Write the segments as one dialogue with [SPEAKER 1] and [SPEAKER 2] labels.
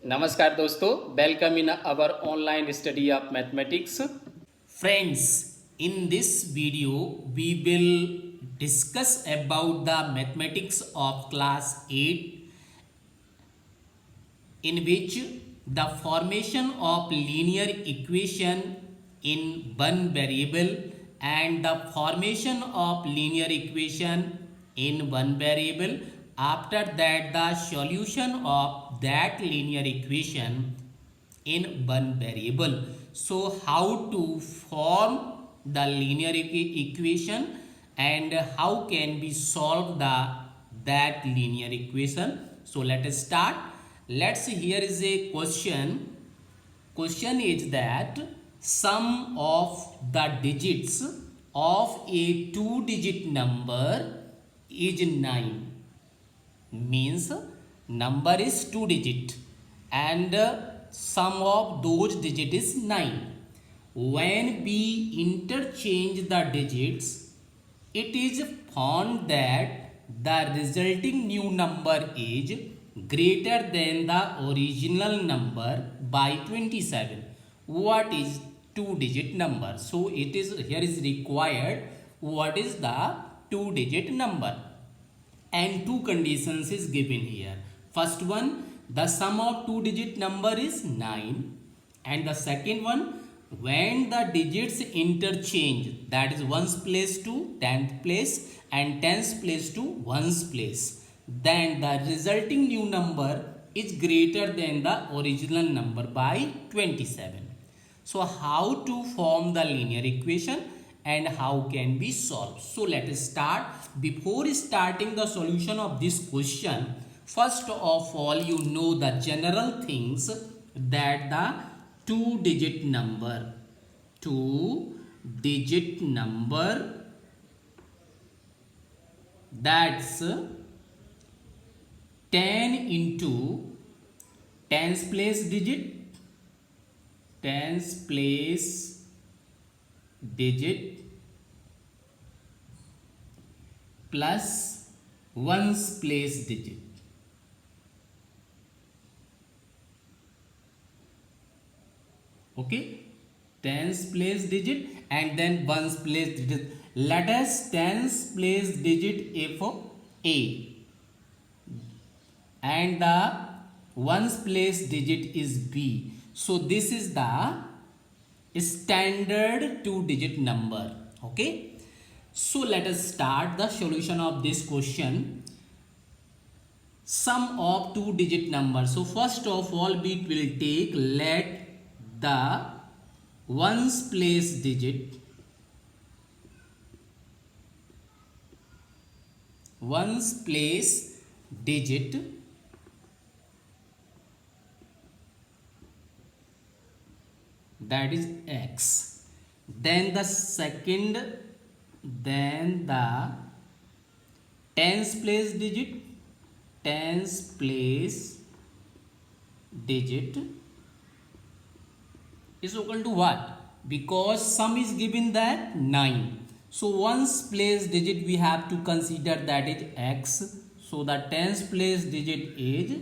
[SPEAKER 1] नमस्कार दोस्तों, welcome in our online study of mathematics.
[SPEAKER 2] Friends, in this video we will discuss about the mathematics of class 8 in which the formation of linear equation in one variable and the formation of linear equation in one variable. After that, the solution of that linear equation in one variable. So how to form the linear equation and how can we solve that linear equation? So let us start. Let's see, here is a question is that sum of the digits of a two digit number is 9. Means number is two digit and sum of those digit is 9. When we interchange the digits, it is found that the resulting new number is greater than the original number by 27. What is two digit number? So it is here is required what is the two digit number, and two conditions is given here. First one, the sum of two digit number is 9, and the second one, when the digits interchange, that is ones place to 10th place and 10th place to ones place, then the resulting new number is greater than the original number by 27. So how to form the linear equation and how can we solve? So let us start. Before starting the solution of this question, first of all, you know the general things that the two digit number that's 10 into tens place digit plus ones place digit. Okay, tens place digit and then ones place digit. Let us tens place digit if a and the ones place digit is b. So this is the standard two digit number. Okay, so let us start the solution of this question. Sum of two digit number. So first of all, we will take, let the ones place digit that is x, then the second, then the tens place digit is equal to what? Because sum is given that 9, so ones place digit we have to consider that is x, so the tens place digit is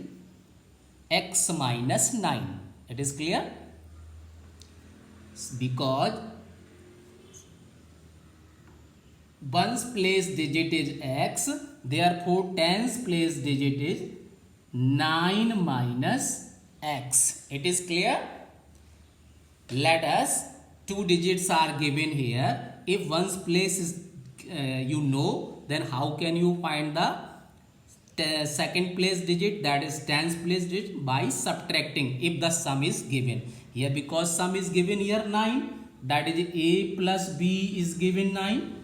[SPEAKER 2] x minus 9. It is clear? Because ones place digit is x, therefore tens place digit is 9 minus x. It is clear? Let us, two digits are given here. If ones place is you know, then how can you find the second place digit, that is tens place digit, by subtracting if the sum is given here. Because sum is given here 9, that is a plus b is given 9.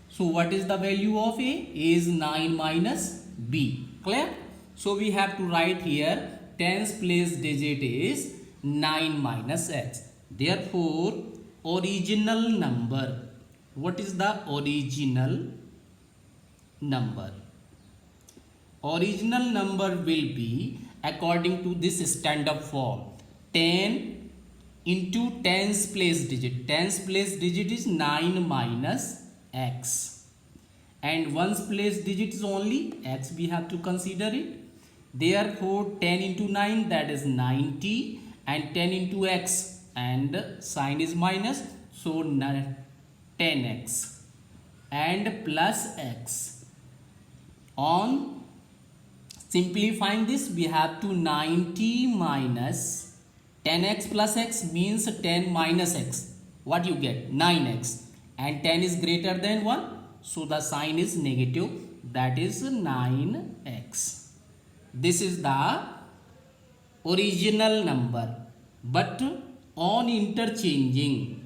[SPEAKER 2] So what is the value of a? A is 9 minus b. Clear? So we have to write here tens place digit is 9 minus x. Therefore original number, what is the original number? Original number will be according to this standard form, 10 into tens place digit. Tens place digit is 9 minus x, and ones place digit is only x, we have to consider it. Therefore 10 into 9, that is 90, and 10 into x, and sign is minus, so 10x and plus x. On simplifying this, we have to 90 minus 10x plus x means 10 minus x. What you get? 9x, and 10 is greater than 1, so the sign is negative, that is 9x. This is the original number, but on interchanging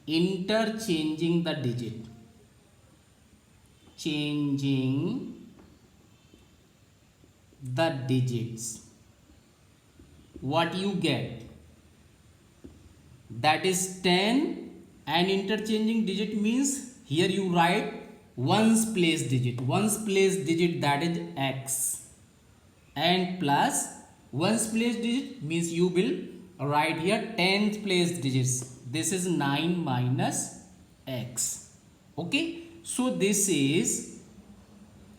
[SPEAKER 2] the digit, changing the digits, what you get? That is 10, and interchanging digit means here you write ones place digit, that is x, and plus ones place digit means you will write here tens place digits, this is 9 minus x. Okay, so this is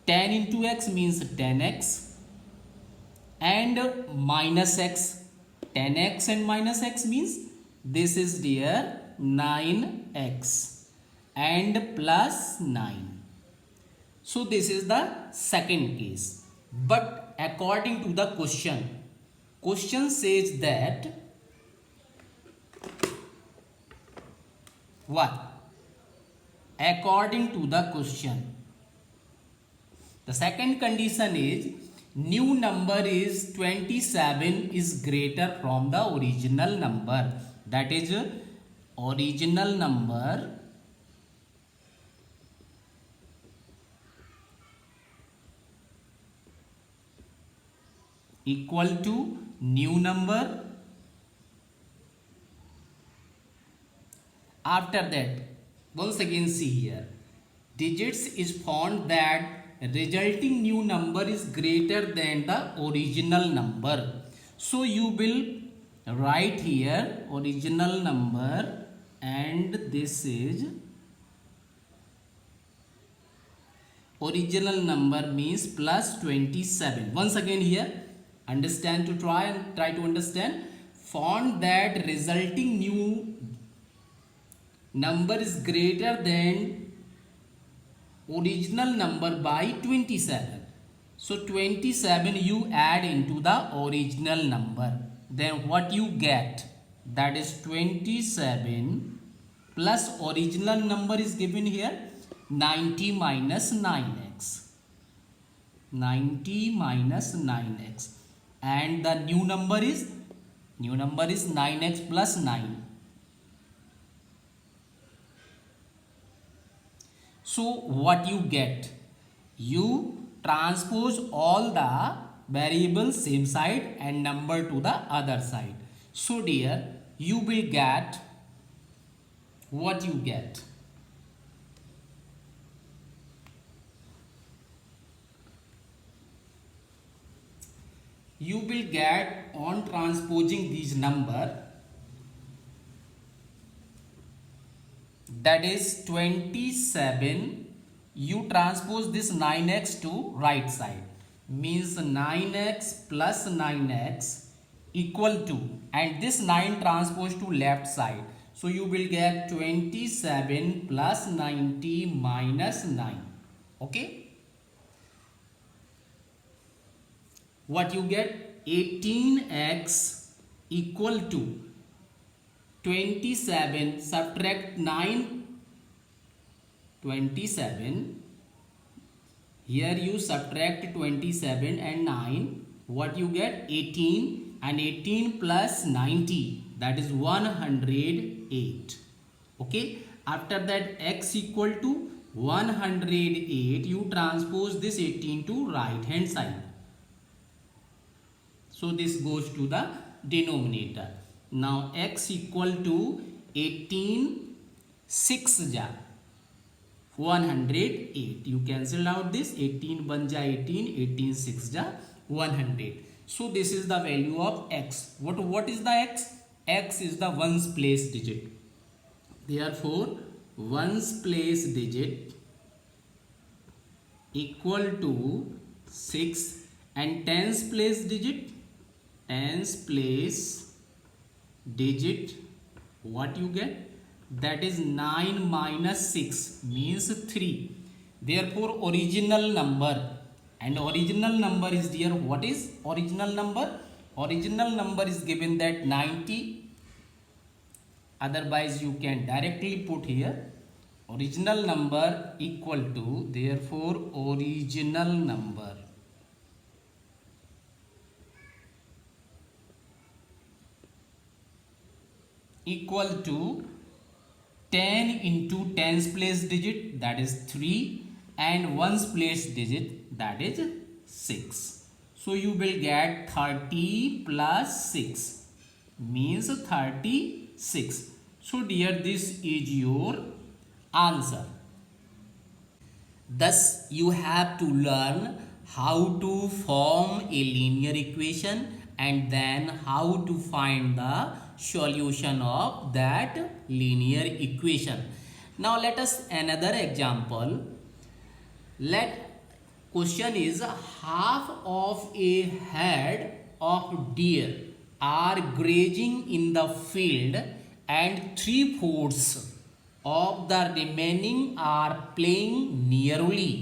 [SPEAKER 2] 10 into x means 10x, and minus x, 10x and minus x means this is dear 9x and plus 9. So this is the second case. But according to the question says that what? According to the question, the second condition is new number is 27 is greater from the original number, that is original number equal to new number. After that, once again see here, digits is found that resulting new number is greater than the original number. So you will write here original number, and this is original number means plus 27. Once again here, understand, to try to understand, found that resulting new number is greater than original number by 27. So 27 you add into the original number, then what you get? That is 27 plus original number is given here 90 minus 9x, 90 minus 9x, and the new number is 9x plus 9. So what you get? You transpose all the variables same side and number to the other side. So dear, you will get what you get. You will get, on transposing these number, that is 27, you transpose this 9x to right side, means 9x plus 9x equal to, and this 9 transpose to left side, so you will get 27 plus 90 minus 9. Okay, what you get? 18x equal to 27 subtract 9, 27, here you subtract 27 and 9, what you get? 18, and 18 plus 90, that is 108. Okay, after that x equal to 108, you transpose this 18 to right hand side, so this goes to the denominator. Now x equal to 18, 6 ja 108, you cancel out this, 18 1 ja 18, 18 6 ja 100. So this is the value of x. What is the x? X is the ones place digit. Therefore ones place digit equal to 6, and tens place digit, what you get? That is 9 minus 6 means 3. Therefore original number, and original number is dear, what is original number? Original number is given that 90. Otherwise you can directly put here original number equal to, therefore original number equal to 10 into tens place digit, that is 3, and ones place digit, that is 6. So you will get 30 plus 6 means 36. So dear, this is your answer. Thus you have to learn how to form a linear equation and then how to find the solution of that linear equation. Now let us another example. Let question is, half of a herd of deer are grazing in the field and 3/4 of the remaining are playing nearly.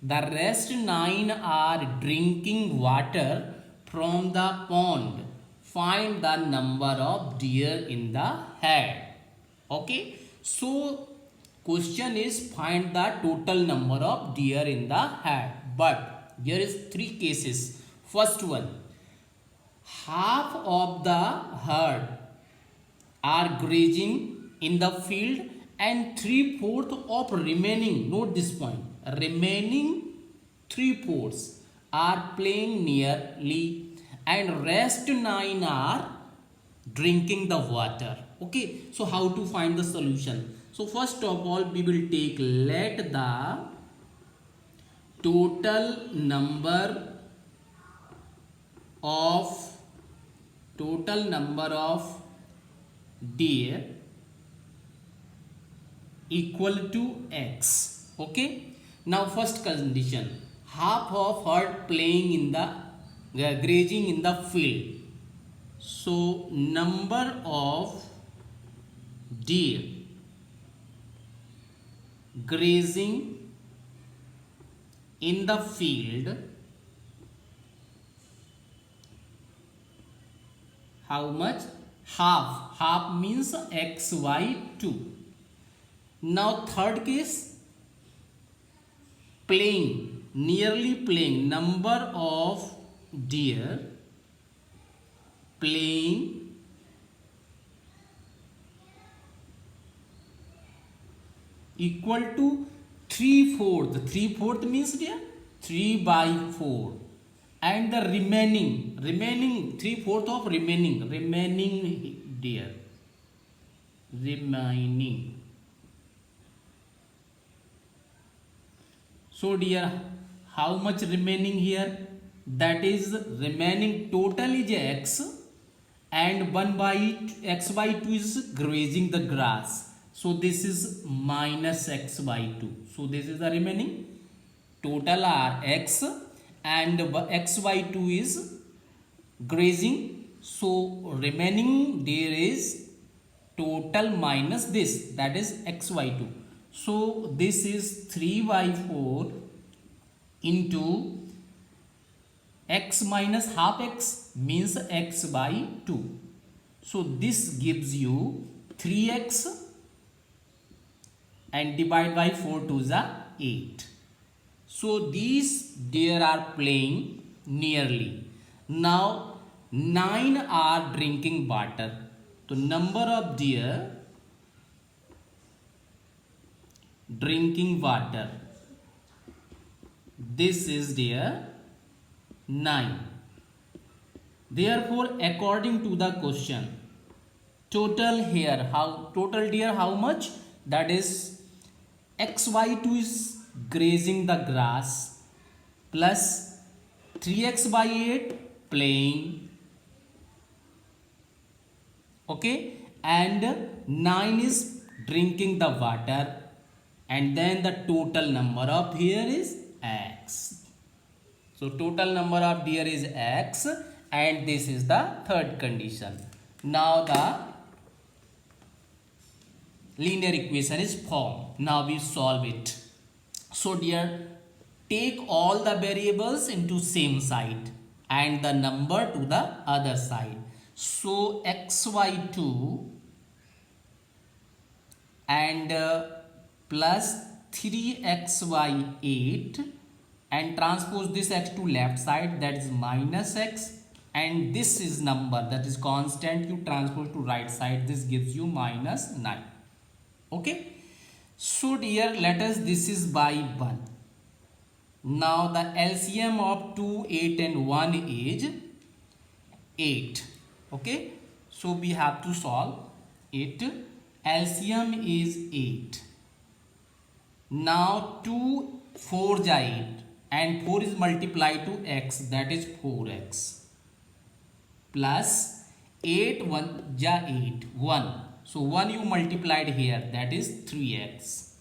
[SPEAKER 2] The rest 9 are drinking water from the pond. Find the number of deer in the herd. Okay, so question is find the total number of deer in the herd, but here is 3 cases. First one, half of the herd are grazing in the field and 3/4 of remaining, note this point, remaining 3/4 are playing nearly, and rest 9 are drinking the water. Okay, so how to find the solution? So first of all we will take, let the total number of deer equal to x. Okay, now first condition, half of herd playing in the grazing in the field. So number of deer grazing in the field, how much? Half means x by 2. Now third case, playing, nearly playing, number of deer playing equal to 3/4. 3/4 means dear 3/4, and the remaining 3/4 of remaining deer, remaining. So dear, how much remaining here? That is remaining total is x, and 1 by x by 2 is grazing the grass. So this is minus x by 2. So this is the remaining. Total are x and x by 2 is grazing. So remaining there is total minus this, that is x by 2. So this is 3/4 into x minus half x means x by 2. So this gives you 3x, and divide by 4 to the 8. So these deer are playing nearly. Now 9 are drinking water. So number of deer drinking water, this is deer 9. Therefore according to the question, total here, total deer how much? That is x by 2 is grazing the grass, plus 3x by 8 playing, okay, and 9 is drinking the water, and then the total number of here is x. So So total number of deer is x, and this is the third condition. Now the linear equation is formed. Now we solve it. So dear, take all the variables into same side and the number to the other side. So xy2 and plus 3xy8, and transpose this x to left side, that is minus x, and this is number that is constant, you transpose to right side, this gives you minus 9. Okay, so dear, let us, this is by 1. Now the LCM of 2, 8 and 1 is 8. Okay, so we have to solve it. LCM is 8. Now 2 4 ja 8 and 4 is multiplied to x, that is 4x, plus 8 1 ja 8 1. So 1 you multiplied here, that is 3x,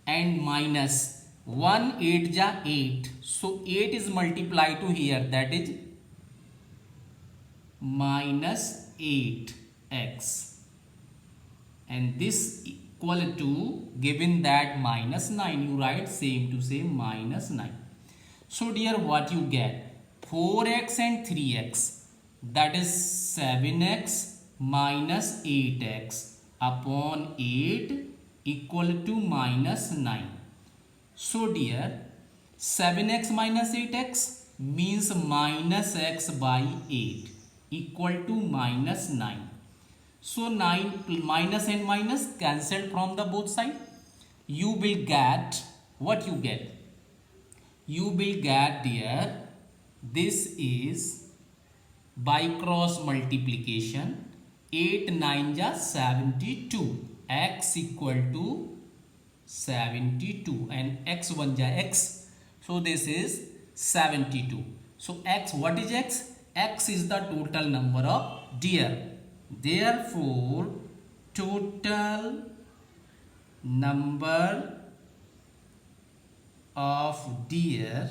[SPEAKER 2] and minus 1 8 ja 8. So 8 is multiplied to here, that is minus 8x, and this equal to, given that minus 9, you write same to same minus 9. So dear, what you get? 4x and 3x, that is 7x minus 8x upon 8 equal to minus 9. So dear, 7x minus 8x means minus x by 8 equal to minus 9. So 9 minus and minus cancelled from the both side. You will get, what you get? You will get dear, this is by cross multiplication, 8 9 ja 72, x equal to 72 and x 1 ja x, so this is 72. So x, what is x? X is the total number of deer. Therefore total number of deer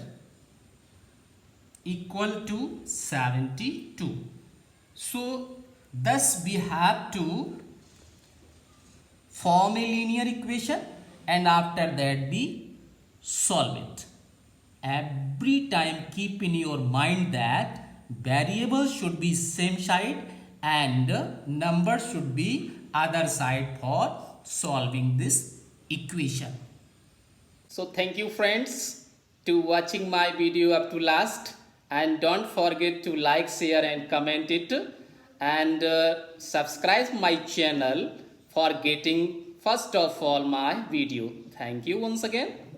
[SPEAKER 2] equal to 72. So thus we have to form a linear equation, and after that we solve it. Every time keep in your mind that variables should be same side and numbers should be other side for solving this equation.
[SPEAKER 1] So thank you friends to watching my video up to last, and don't forget to like, share and comment it, and subscribe my channel for getting first of all my video. Thank you once again.